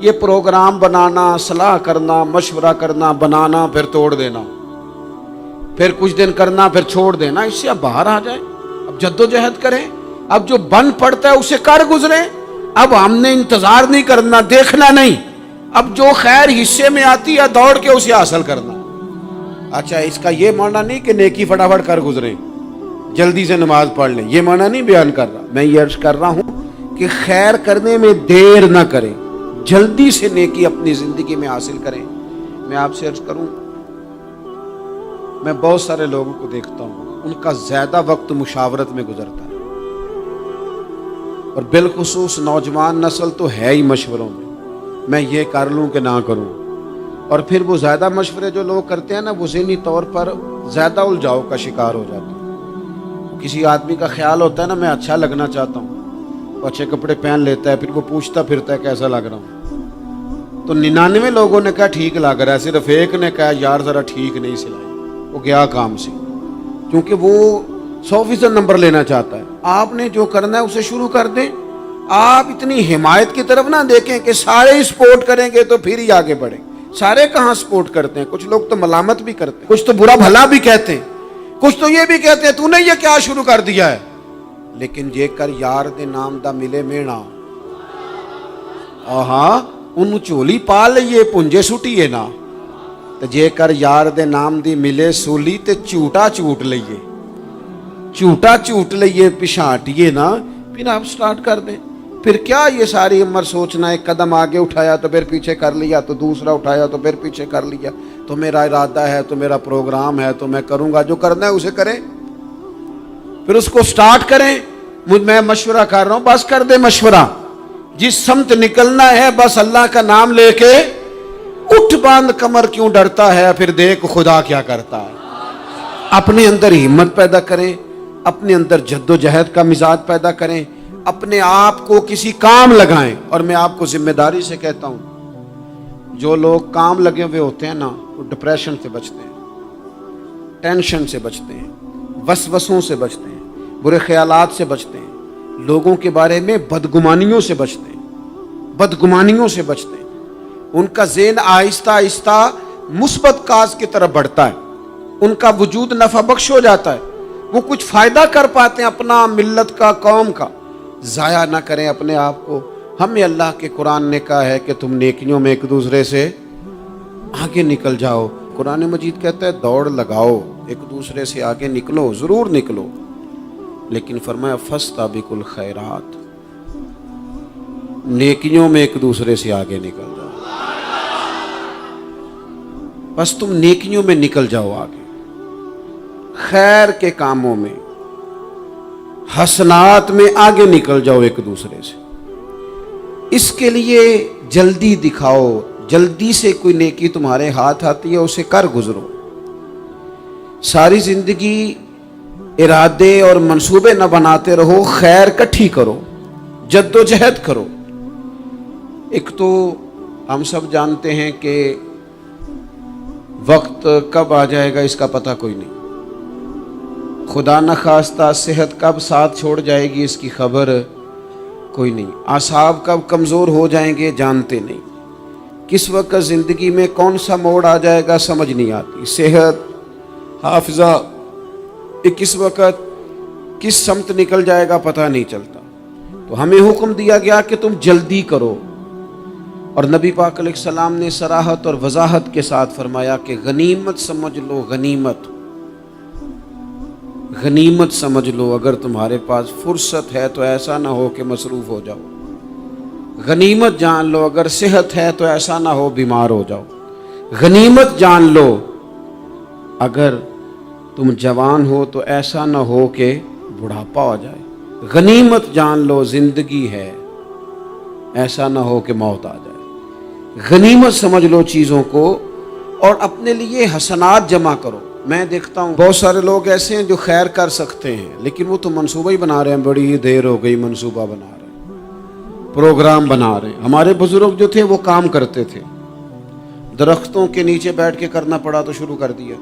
یہ پروگرام بنانا، صلاح کرنا، مشورہ کرنا، بنانا پھر توڑ دینا، پھر کچھ دن کرنا پھر چھوڑ دینا، اس سے اب باہر آ جائیں، اب جدوجہد کریں، اب جو بن پڑتا ہے اسے کر گزریں۔ اب ہم نے انتظار نہیں کرنا، دیکھنا نہیں، اب جو خیر حصے میں آتی ہے دوڑ کے اسے حاصل کرنا۔ اچھا، اس کا یہ معنی نہیں کہ نیکی فٹافٹ کر گزریں، جلدی سے نماز پڑھ لیں، یہ معنی نہیں بیان کر رہا۔ میں یہ عرض کر رہا ہوں کہ خیر کرنے میں دیر نہ کریں، جلدی سے نیکی اپنی زندگی میں حاصل کریں۔ میں آپ سے عرض کروں، میں بہت سارے لوگوں کو دیکھتا ہوں، ان کا زیادہ وقت مشاورت میں گزرتا ہے، اور بالخصوص نوجوان نسل تو ہے ہی مشوروں میں یہ کر لوں کہ نہ کروں، اور پھر وہ زیادہ مشورے جو لوگ کرتے ہیں نا، وہ ذہنی طور پر زیادہ الجھاؤ کا شکار ہو جاتے ہیں۔ کسی آدمی کا خیال ہوتا ہے نا، میں اچھا لگنا چاہتا ہوں، وہ اچھے کپڑے پہن لیتا ہے، پھر وہ پوچھتا پھرتا ہے کیسا لگ رہا ہوں، تو 99 لوگوں نے کہا ٹھیک لگ رہا ہے، صرف ایک نے کہا یار ذرا ٹھیک نہیں سلائی، وہ گیا کام سے، کیونکہ وہ 100% نمبر لینا چاہتا ہے۔ آپ نے جو کرنا ہے اسے شروع کر دیں، آپ اتنی حمایت کی طرف نہ دیکھیں کہ سارے ہی سپورٹ کریں گے تو پھر ہی آگے بڑھیں۔ سارے کہاں سپورٹ کرتے ہیں، کچھ لوگ تو ملامت بھی کرتے ہیں، کچھ تو برا بھلا بھی کہتے ہیں، کچھ تو یہ بھی کہتے ہیں تو نے یہ کیا شروع کر دیا ہے۔ لیکن جے کر یار دے نام دا ملے مینا، آہاں انہوں چولی پا لئیے پنجے سٹیے نا، تو جے کر یار دے نام دی ملے سولی تے چوٹا چوٹ لئیے، چوٹا چوٹ لئیے پشانٹیے نا، پھر آپ سٹارٹ کر دیں۔ پھر کیا یہ ساری عمر سوچنا، ایک قدم آگے اٹھایا تو پھر پیچھے کر لیا، تو دوسرا اٹھایا تو پھر پیچھے کر لیا، تو میرا ارادہ ہے، تو میرا پروگرام ہے، تو میں کروں گا، جو کرنا ہے اسے کریں، پھر اس کو سٹارٹ کریں۔ میں مشورہ کر رہا ہوں، بس کر دے مشورہ، جس سمت نکلنا ہے بس اللہ کا نام لے کے اٹھ، باندھ کمر کیوں ڈرتا ہے، پھر دیکھ خدا کیا کرتا ہے۔ اپنے اندر ہمت پیدا کریں، اپنے اندر جد و جہد کا مزاج پیدا کریں، اپنے آپ کو کسی کام لگائیں۔ اور میں آپ کو ذمہ داری سے کہتا ہوں، جو لوگ کام لگے ہوئے ہوتے ہیں نا، وہ ڈپریشن سے بچتے ہیں، ٹینشن سے بچتے ہیں، وسوسوں سے بچتے ہیں، برے خیالات سے بچتے ہیں، لوگوں کے بارے میں بدگمانیوں سے بچتے ہیں، بدگمانیوں سے بچتے ہیں۔ ان کا ذہن آہستہ آہستہ مثبت کاز کی طرف بڑھتا ہے، ان کا وجود نفع بخش ہو جاتا ہے، وہ کچھ فائدہ کر پاتے ہیں اپنا، ملت کا، قوم کا۔ ضائع نہ کریں اپنے آپ کو۔ ہمیں اللہ کے قرآن نے کہا ہے کہ تم نیکیوں میں ایک دوسرے سے آگے نکل جاؤ۔ قرآن مجید کہتا ہے دوڑ لگاؤ، ایک دوسرے سے آگے نکلو، ضرور نکلو، لیکن فرمایا فاستبقوا الخیرات، نیکیوں میں ایک دوسرے سے آگے نکل جاؤ۔ بس تم نیکیوں میں نکل جاؤ آگے، خیر کے کاموں میں، حسنات میں آگے نکل جاؤ ایک دوسرے سے۔ اس کے لیے جلدی دکھاؤ، جلدی سے کوئی نیکی تمہارے ہاتھ آتی ہے اسے کر گزرو۔ ساری زندگی ارادے اور منصوبے نہ بناتے رہو، خیر کٹھی کرو، جد و جہد کرو۔ ایک تو ہم سب جانتے ہیں کہ وقت کب آ جائے گا اس کا پتہ کوئی نہیں، خدا نخواستہ صحت کب ساتھ چھوڑ جائے گی اس کی خبر کوئی نہیں، اعصاب کب کمزور ہو جائیں گے جانتے نہیں، کس وقت زندگی میں کون سا موڑ آ جائے گا سمجھ نہیں آتی، صحت، حافظہ کس وقت کس سمت نکل جائے گا پتہ نہیں چلتا۔ تو ہمیں حکم دیا گیا کہ تم جلدی کرو، اور نبی پاک علیہ السلام نے صراحت اور وضاحت کے ساتھ فرمایا کہ غنیمت سمجھ لو، غنیمت غنیمت سمجھ لو، اگر تمہارے پاس فرصت ہے تو ایسا نہ ہو کہ مصروف ہو جاؤ، غنیمت جان لو، اگر صحت ہے تو ایسا نہ ہو بیمار ہو جاؤ، غنیمت جان لو، اگر تم جوان ہو تو ایسا نہ ہو کہ بڑھاپا ہو جائے، غنیمت جان لو زندگی ہے، ایسا نہ ہو کہ موت آ جائے۔ غنیمت سمجھ لو چیزوں کو، اور اپنے لیے حسنات جمع کرو۔ میں دیکھتا ہوں بہت سارے لوگ ایسے ہیں جو خیر کر سکتے ہیں، لیکن وہ تو منصوبہ ہی بنا رہے ہیں، بڑی دیر ہو گئی منصوبہ بنا رہے ہیں، پروگرام بنا رہے ہیں۔ ہمارے بزرگ جو تھے وہ کام کرتے تھے، درختوں کے نیچے بیٹھ کے کرنا پڑا تو شروع کر دیا،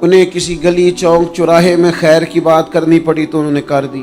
انہیں کسی گلی چوک چوراہے میں خیر کی بات کرنی پڑی تو انہوں نے کر دی،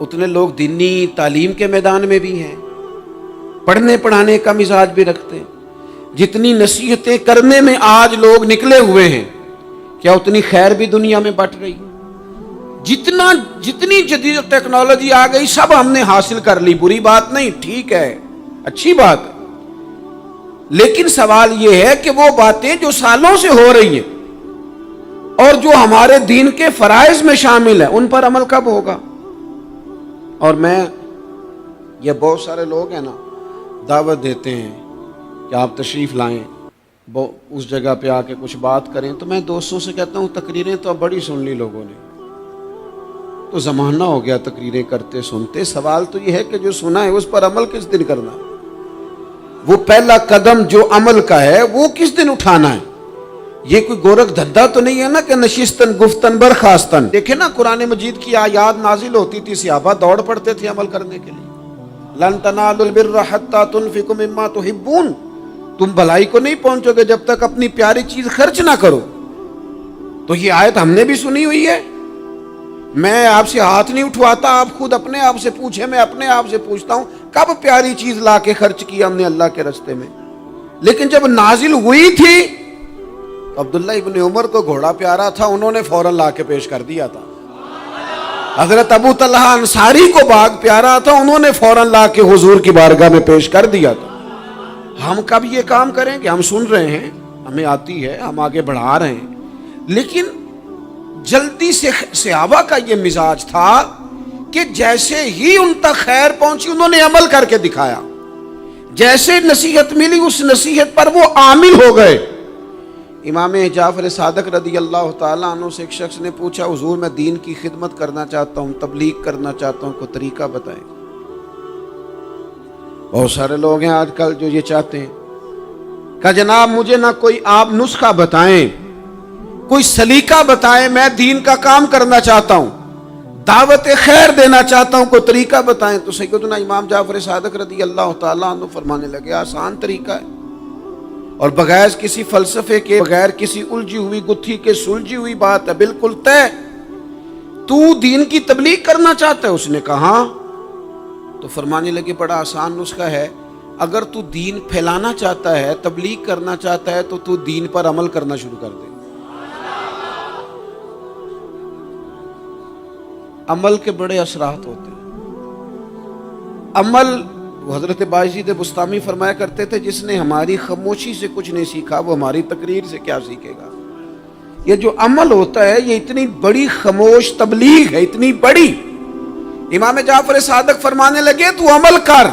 اتنے لوگ دینی تعلیم کے میدان میں بھی ہیں، پڑھنے پڑھانے کا مزاج بھی رکھتے ہیں۔ جتنی نصیحتیں کرنے میں آج لوگ نکلے ہوئے ہیں، کیا اتنی خیر بھی دنیا میں بٹ رہی؟ جتنی جدید ٹیکنالوجی آ گئی سب ہم نے حاصل کر لی، بری بات نہیں، ٹھیک ہے، اچھی بات ہے، لیکن سوال یہ ہے کہ وہ باتیں جو سالوں سے ہو رہی ہیں اور جو ہمارے دین کے فرائض میں شامل ہیں ان پر عمل کب ہوگا؟ اور میں یہ بہت سارے لوگ ہیں نا دعوت دیتے ہیں کہ آپ تشریف لائیں، اس جگہ پہ آ کے کچھ بات کریں، تو میں دوستوں سے کہتا ہوں تقریریں تو اب بڑی سن لی لوگوں نے، تو زمانہ ہو گیا تقریریں کرتے سنتے، سوال تو یہ ہے کہ جو سنا ہے اس پر عمل کس دن کرنا ہے؟ وہ پہلا قدم جو عمل کا ہے وہ کس دن اٹھانا ہے؟ یہ کوئی گورکھ دھندا تو نہیں ہے نا کہ نشستن گفتن برخاستن۔ دیکھیں نا قرآن مجید کی آیات نازل ہوتی تھی، صحابہ دوڑ پڑتے تھے عمل کرنے کے لیے۔ لن تنالوا البر حتى تنفقوا مما تحبون، تم بھلائی کو نہیں پہنچو گے جب تک اپنی پیاری چیز خرچ نہ کرو۔ تو یہ آیت ہم نے بھی سنی ہوئی ہے، میں آپ سے ہاتھ نہیں اٹھواتا، آپ خود اپنے آپ سے پوچھیں، میں اپنے آپ سے پوچھتا ہوں کب پیاری چیز لا کے خرچ کیا ہم نے اللہ کے راستے میں؟ لیکن جب نازل ہوئی تھی عبداللہ ابن عمر کو گھوڑا پیارا تھا، انہوں نے فوراً لا کے پیش کر دیا تھا۔ حضرت ابو طلحہ انصاری کو باغ پیارا تھا، انہوں نے فوراً لا کے حضور کی بارگاہ میں پیش کر دیا تھا۔ ہم کب یہ کام کریں کہ ہم سن رہے ہیں، ہمیں آتی ہے، ہم آگے بڑھا رہے ہیں، لیکن جلدی سے صحابہ کا یہ مزاج تھا کہ جیسے ہی ان تک خیر پہنچی انہوں نے عمل کر کے دکھایا، جیسے نصیحت ملی اس نصیحت پر وہ عامل ہو گئے۔ امام جعفر صادق رضی اللہ تعالیٰ عنہ سے ایک شخص نے پوچھا حضور میں دین کی خدمت کرنا چاہتا ہوں، تبلیغ کرنا چاہتا ہوں، کوئی طریقہ بتائیں۔ بہت سارے لوگ ہیں آج کل جو یہ چاہتے ہیں کہ جناب مجھے نہ کوئی آپ نسخہ بتائیں، کوئی سلیقہ بتائیں، میں دین کا کام کرنا چاہتا ہوں، دعوت خیر دینا چاہتا ہوں، کوئی طریقہ بتائیں۔ تو سیدنا امام جعفر صادق رضی اللہ تعالیٰ عنہ فرمانے لگے آسان طریقہ ہے، اور بغیر کسی فلسفے کے، بغیر کسی الجھی ہوئی گتھی کے سلجھی ہوئی بات ہے، بالکل طے۔ تو دین کی تبلیغ کرنا چاہتا ہے؟ اس نے کہا ہاں۔ تو فرمانے لگے بڑا آسان نسخہ ہے، اگر تو دین پھیلانا چاہتا ہے، تبلیغ کرنا چاہتا ہے، تو دین پر عمل کرنا شروع کر دے۔ عمل کے بڑے اثرات ہوتے ہیں۔ عمل، حضرت باجید بستامی فرمایا کرتے تھے جس نے ہماری خاموشی سے کچھ نہیں سیکھا وہ ہماری تقریر سے کیا سیکھے گا۔ یہ جو عمل ہوتا ہے یہ اتنی بڑی خاموش تبلیغ ہے، اتنی بڑی۔ امام جعفر صادق فرمانے لگے تو عمل کر،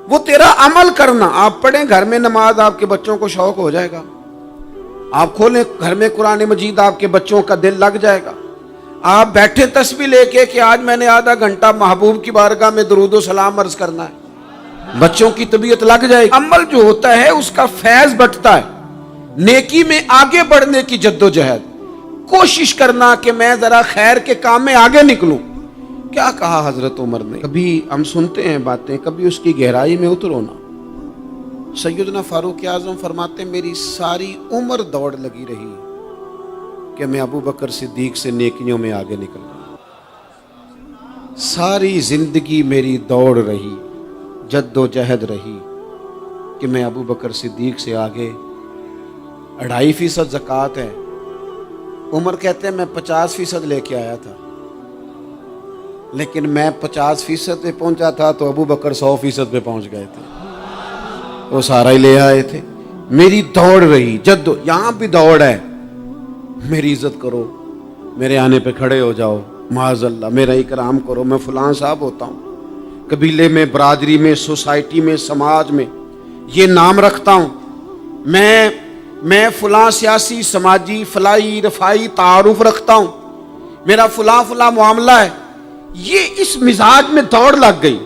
وہ تیرا عمل کرنا۔ آپ پڑھیں گھر میں نماز، آپ کے بچوں کو شوق ہو جائے گا، آپ کھولیں گھر میں قرآن مجید، آپ کے بچوں کا دل لگ جائے گا۔ آپ بیٹھے تسبیح لے کے کہ آج میں نے آدھا گھنٹہ محبوب کی بارگاہ میں درود و سلام عرض کرنا ہے، بچوں کی طبیعت لگ جائے گی۔ عمل جو ہوتا ہے اس کا فیض بٹتا ہے، نیکی میں آگے بڑھنے کی جدوجہد، کوشش کرنا کہ میں ذرا خیر کے کام میں آگے نکلوں۔ کیا کہا حضرت عمر نے؟ کبھی ہم سنتے ہیں باتیں، کبھی اس کی گہرائی میں اترو نا۔ سیدنا فاروق اعظم فرماتے میری ساری عمر دوڑ لگی رہی کہ میں ابو بکر صدیق سے نیکیوں میں آگے نکل رہا، ساری زندگی میری دوڑ رہی، جد و جہد رہی کہ میں ابو بکر صدیق سے آگے۔ 2.5% زکوٰۃ ہے، عمر کہتے ہیں میں 50% لے کے آیا تھا، لیکن میں 50% پہ پہنچا تھا تو ابو بکر 100% پہ پہنچ گئے تھے، وہ سارا ہی لے آئے تھے۔ میری دوڑ رہی، یہاں بھی دوڑ ہے، میری عزت کرو، میرے آنے پہ کھڑے ہو جاؤ، معاذ اللہ میرا اکرام کرو، میں فلاں صاحب ہوتا ہوں، قبیلے میں، برادری میں، سوسائٹی میں، سماج میں یہ نام رکھتا ہوں، میں فلاں سیاسی، سماجی، فلاحی، رفائی تعارف رکھتا ہوں، میرا فلاں معاملہ ہے۔ یہ اس مزاج میں دوڑ لگ گئی،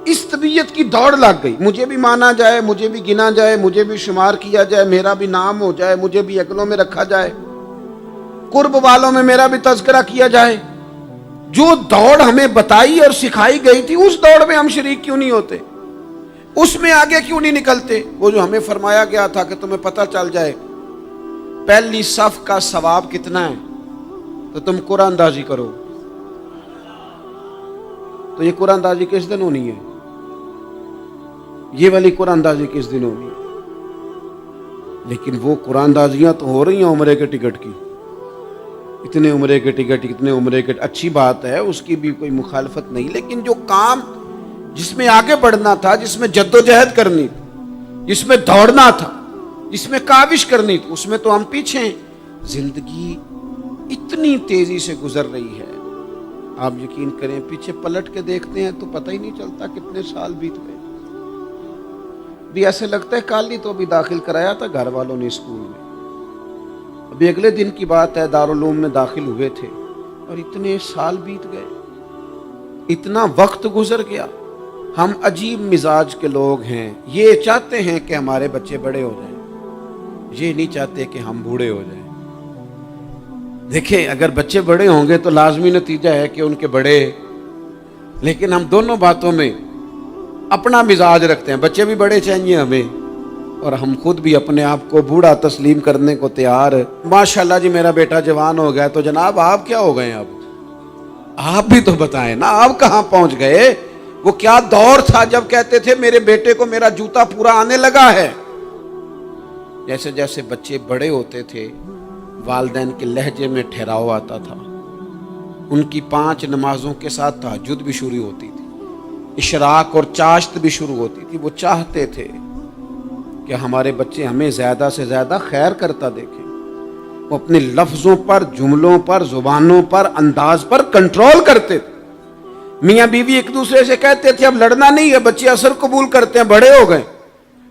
اس طبیعت کی دوڑ لگ گئی، مجھے بھی مانا جائے، مجھے بھی گنا جائے، مجھے بھی شمار کیا جائے، میرا بھی نام ہو جائے، مجھے بھی اگلوں میں رکھا جائے، قرب والوں میں میرا بھی تذکرہ کیا جائے۔ جو دوڑ ہمیں بتائی اور سکھائی گئی تھی اس دوڑ میں ہم شریک کیوں نہیں ہوتے؟ اس میں آگے کیوں نہیں نکلتے؟ وہ جو ہمیں فرمایا گیا تھا کہ تمہیں پتہ چل جائے پہلی صف کا ثواب کتنا ہے تو تم قرآن اندازی کرو، تو یہ قرآن اندازی کس دن ہونی ہے؟ یہ والی قرآن اندازی کس دن ہونی ہے؟ لیکن وہ قرآن اندازیاں تو ہو رہی ہیں عمرے کے ٹکٹ کی، اتنے عمرے کے ٹکٹ، اتنے عمرے کے، اچھی بات ہے، اس کی بھی کوئی مخالفت نہیں، لیکن جو کام جس میں آگے بڑھنا تھا، جس میں جد و جہد کرنی تھی، جس میں دوڑنا تھا، جس میں کاوش کرنی تھی، اس میں تو ہم پیچھے ہیں۔ زندگی اتنی تیزی سے گزر رہی ہے، آپ یقین کریں پیچھے پلٹ کے دیکھتے ہیں تو پتہ ہی نہیں چلتا کتنے سال بیت گئے۔ بھی ایسے لگتا ہے کل ہی تو ابھی داخل کرایا تھا گھر والوں نے اسکول میں، ابھی اگلے دن کی بات ہے دارالعلوم میں داخل ہوئے تھے اور اتنے سال بیت گئے، اتنا وقت گزر گیا۔ ہم عجیب مزاج کے لوگ ہیں، یہ چاہتے ہیں کہ ہمارے بچے بڑے ہو جائیں، یہ نہیں چاہتے کہ ہم بوڑھے ہو جائیں۔ دیکھیں اگر بچے بڑے ہوں گے تو لازمی نتیجہ ہے کہ ان کے بڑے، لیکن ہم دونوں باتوں میں اپنا مزاج رکھتے ہیں، بچے بھی بڑے چاہیے ہمیں اور ہم خود بھی اپنے آپ کو بوڑھا تسلیم کرنے کو تیار۔ ماشاءاللہ جی میرا بیٹا جوان ہو گیا، تو جناب آپ کیا ہو گئے ہیں؟ اب آپ بھی تو بتائیں نا، آپ کہاں پہنچ گئے؟ وہ کیا دور تھا جب کہتے تھے میرے بیٹے کو میرا جوتا پورا آنے لگا ہے۔ جیسے جیسے بچے بڑے ہوتے تھے والدین کے لہجے میں ٹھہراؤ آتا تھا، ان کی 5 نمازوں کے ساتھ تہجد بھی شروع ہوتی تھی، اشراق اور چاشت بھی شروع ہوتی تھی۔ وہ چاہتے تھے کہ ہمارے بچے ہمیں زیادہ سے زیادہ خیر کرتا دیکھیں، وہ اپنے لفظوں پر، جملوں پر، زبانوں پر، انداز پر کنٹرول کرتے تھے۔ میاں بیوی ایک دوسرے سے کہتے تھے اب لڑنا نہیں ہے، بچے اثر قبول کرتے ہیں، بڑے ہو گئے،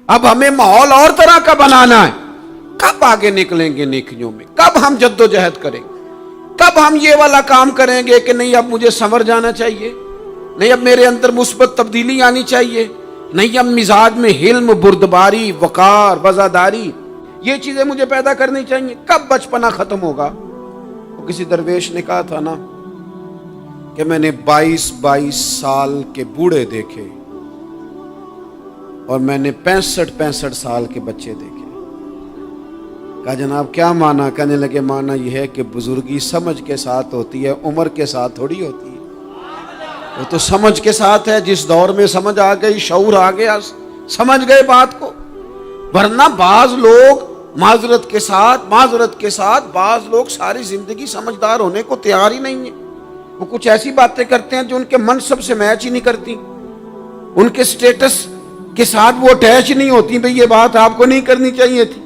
اب ہمیں ماحول اور طرح کا بنانا ہے۔ کب آگے نکلیں گے نیکیوں میں؟ کب ہم جد و جہد کریں گے؟ کب ہم یہ والا کام کریں گے کہ نہیں اب مجھے سنور جانا چاہیے، نہیں اب میرے اندر مثبت تبدیلی آنی چاہیے، نہیں اب مزاج میں حلم، بردباری، وقار، وفاداری، یہ چیزیں مجھے پیدا کرنی چاہیے؟ کب بچپنا ختم ہوگا؟ وہ کسی درویش نے کہا تھا نا کہ میں نے 22 سال کے بوڑھے دیکھے اور میں نے 65 سال کے بچے دیکھے۔ کہا جناب کیا معنی؟ کہنے لگے معنی یہ ہے کہ بزرگی سمجھ کے ساتھ ہوتی ہے، عمر کے ساتھ تھوڑی ہوتی ہے۔ وہ تو سمجھ کے ساتھ ہے، جس دور میں سمجھ آ گئی، شعور آ گیا، سمجھ گئے بات کو۔ ورنہ بعض لوگ معذرت کے ساتھ بعض لوگ ساری زندگی سمجھدار ہونے کو تیار ہی نہیں ہیں۔ وہ کچھ ایسی باتیں کرتے ہیں جو ان کے منصب سے میچ ہی نہیں کرتی، ان کے سٹیٹس کے ساتھ وہ اٹیچ نہیں ہوتی۔ بھئی یہ بات آپ کو نہیں کرنی چاہیے تھی،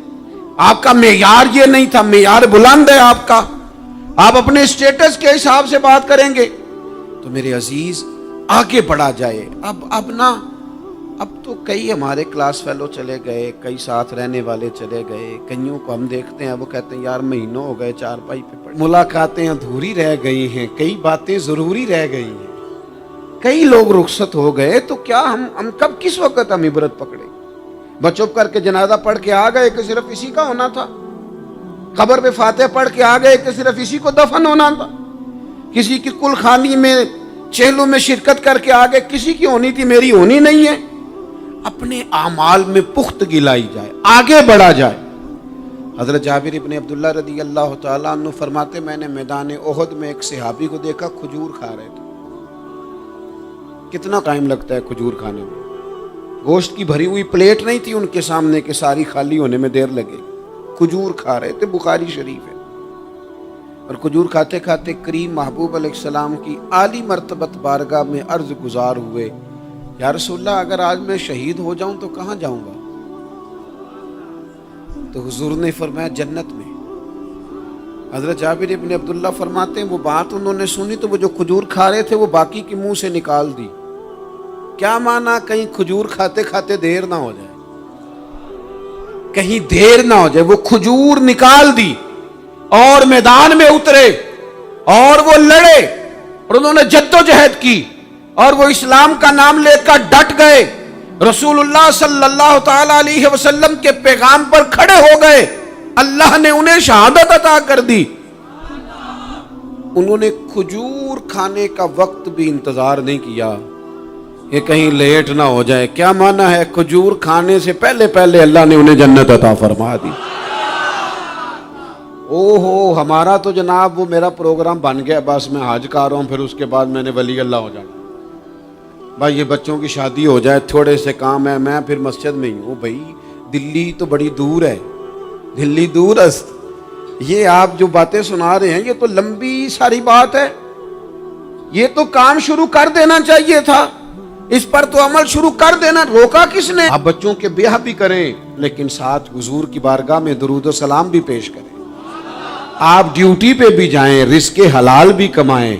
آپ کا معیار یہ نہیں تھا، معیار بلند ہے آپ کا، آپ اپنے سٹیٹس کے حساب سے بات کریں گے۔ تو میرے عزیز آگے بڑھا جائے۔ اب تو کئی ہمارے کلاس فیلو چلے گئے، کئی ساتھ رہنے والے چلے گئے، کئیوں کو ہم دیکھتے ہیں وہ کہتے ہیں یار مہینوں ہو گئے چارپائی پہ پڑے، ملاقاتیں ادھوری رہ گئی ہیں، کئی باتیں ضروری رہ گئی ہیں، کئی لوگ رخصت ہو گئے، تو کیا ہم کب کس وقت ہم عبرت پکڑے؟ بس چپ کر کے جنازہ پڑھ کے آ گئے کہ صرف اسی کا ہونا تھا، قبر پہ فاتحہ پڑھ کے آ گئے کہ صرف اسی کو دفن ہونا تھا، کسی کی کل خانی میں چہلوں میں شرکت کر کے آگے کسی کی ہونی تھی، میری ہونی نہیں ہے۔ اپنے اعمال میں پختگی لائی جائے، آگے بڑھا جائے۔ حضرت جابر ابن عبداللہ رضی اللہ تعالیٰ عنہ فرماتے میں نے میدان احد میں ایک صحابی کو دیکھا کھجور کھا رہے تھے۔ کتنا ٹائم لگتا ہے کھجور کھانے میں؟ گوشت کی بھری ہوئی پلیٹ نہیں تھی ان کے سامنے کہ ساری خالی ہونے میں دیر لگے، کھجور کھا رہے تھے، بخاری شریف ہے۔ اور کھجور کھاتے کھاتے کریم محبوب علیہ السلام کی عالی مرتبت بارگاہ میں عرض گزار ہوئے یا رسول اللہ اگر آج میں شہید ہو جاؤں تو کہاں جاؤں گا؟ تو حضور نے فرمایا جنت میں۔ حضرت جابر ابن عبداللہ فرماتے ہیں وہ بات انہوں نے سنی تو وہ جو کھجور کھا رہے تھے وہ باقی کے منہ سے نکال دی۔ کیا معنی؟ کہیں کھجور کھاتے کھاتے دیر نہ ہو جائے، کہیں دیر نہ ہو جائے۔ وہ کھجور نکال دی اور میدان میں اترے اور وہ لڑے اور انہوں نے جد و جہد کی اور وہ اسلام کا نام لے کر ڈٹ گئے، رسول اللہ صلی اللہ تعالی علیہ وسلم کے پیغام پر کھڑے ہو گئے، اللہ نے انہیں شہادت عطا کر دی۔ انہوں نے کھجور کھانے کا وقت بھی انتظار نہیں کیا کہ کہیں لیٹ نہ ہو جائے۔ کیا معنی ہے؟ کھجور کھانے سے پہلے پہلے اللہ نے انہیں جنت عطا فرما دی۔ ہمارا تو جناب وہ میرا پروگرام بن گیا، بس میں حج کر رہا ہوں، پھر اس کے بعد میں نے ولی اللہ ہو جانا۔ بھائی یہ بچوں کی شادی ہو جائے، تھوڑے سے کام ہے، میں پھر مسجد میں ہی ہوں۔ بھائی دلی تو بڑی دور ہے، دلی دور است، یہ آپ جو باتیں سنا رہے ہیں یہ تو لمبی ساری بات ہے، یہ تو کام شروع کر دینا چاہیے تھا، اس پر تو عمل شروع کر دینا، روکا کس نے؟ آپ بچوں کے بیاہ بھی کریں لیکن ساتھ حضور کی بارگاہ میں درود و سلام بھی پیش کریں، آپ ڈیوٹی پہ بھی جائیں، رزق حلال بھی کمائیں،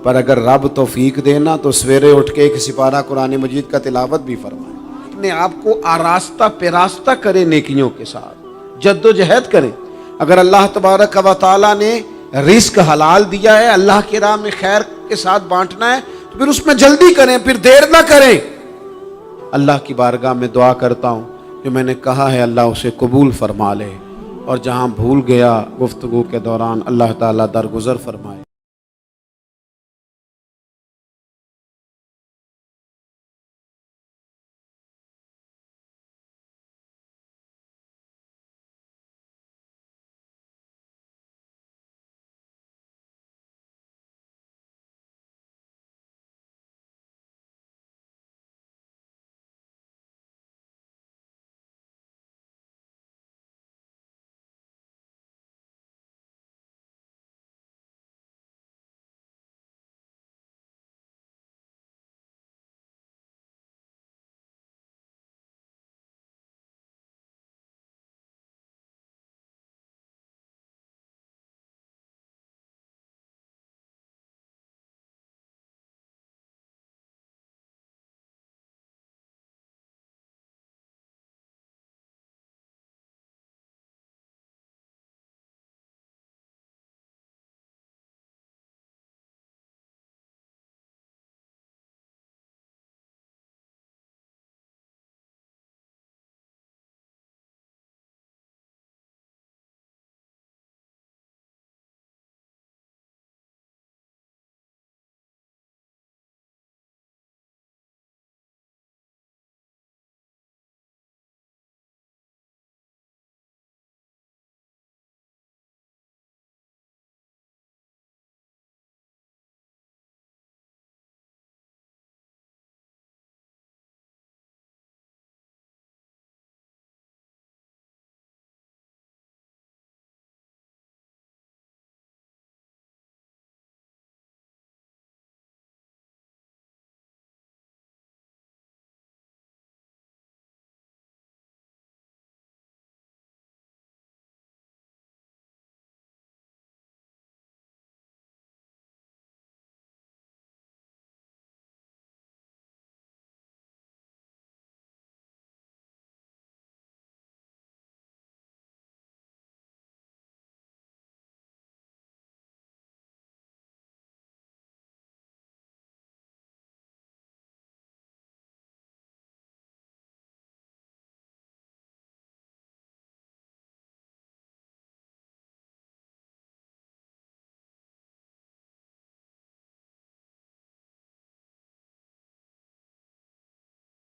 پر اگر رب توفیق دینا تو سویرے اٹھ کے ایک سپارہ قرآن مجید کا تلاوت بھی فرمائیں، اپنے آپ کو آراستہ پیراستہ کریں، نیکیوں کے ساتھ جد و جہد کریں۔ اگر اللہ تبارک و تعالیٰ نے رزق حلال دیا ہے، اللہ کی راہ میں خیر کے ساتھ بانٹنا ہے، تو پھر اس میں جلدی کریں، پھر دیر نہ کریں۔ اللہ کی بارگاہ میں دعا کرتا ہوں جو میں نے کہا ہے اللہ اسے قبول فرما لے، اور جہاں بھول گیا گفتگو کے دوران اللہ تعالیٰ درگزر فرمائے۔